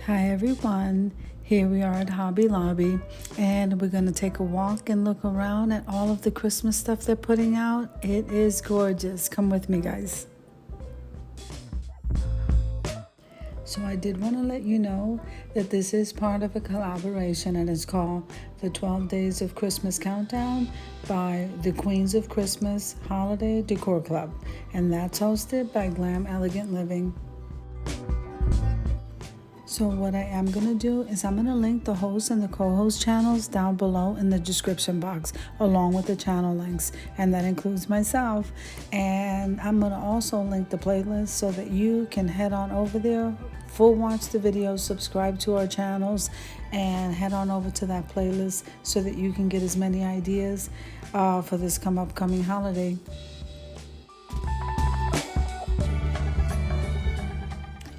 Hi everyone, here we are at Hobby Lobby and we're going to take a walk and look around at all of the Christmas stuff they're putting out. It is gorgeous. Come with me, guys. So I did want to let you know that this is part of a collaboration and it's called the 12 Days of Christmas Countdown by the Queens of Christmas Holiday Decor Club, and that's hosted by Glam Elegant Living. So what I am going to do is I'm going to link the host and the co-host channels down below in the description box along with the channel links, and that includes myself. And I'm going to also link the playlist so that you can head on over there, full watch the videos, subscribe to our channels, and head on over to that playlist so that you can get as many ideas for this upcoming holiday.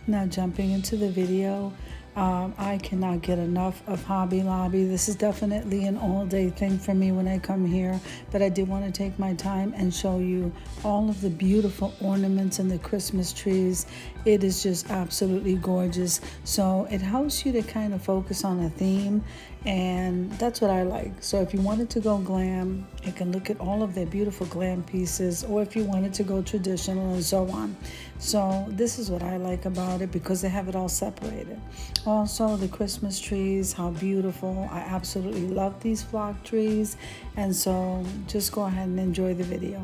Now jumping into the video, I cannot get enough of Hobby Lobby. This is definitely an all-day thing for me when I come here, but I did want to take my time and show you all of the beautiful ornaments and the Christmas trees. It is just absolutely gorgeous. So it helps you to kind of focus on a theme, and that's what I like. So if you wanted to go glam, you can look at all of their beautiful glam pieces, or if you wanted to go traditional and so on. So this is what I like about it, because they have it all separated. Also the Christmas trees, how beautiful. I absolutely love these flock trees, and so just go ahead and enjoy the video.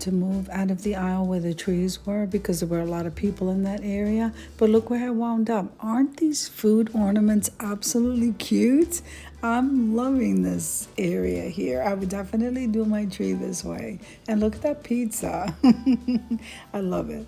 to move out of the aisle where the trees were because there were a lot of people in that area. But look where I wound up. Aren't these food ornaments absolutely cute? I'm loving this area here. I would definitely do my tree this way. And look at that pizza. I love it.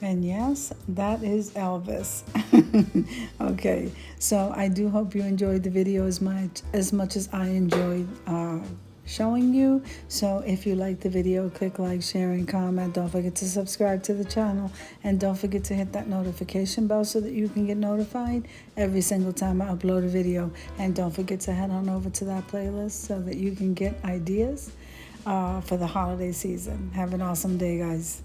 And yes, that is Elvis. Okay, so I do hope you enjoyed the video as much as I enjoyed showing you. So if you like the video, click like, share, and comment. Don't forget to subscribe to the channel, and don't forget to hit that notification bell so that you can get notified every single time I upload a video. And don't forget to head on over to that playlist so that you can get ideas for the holiday season. Have an awesome day, guys.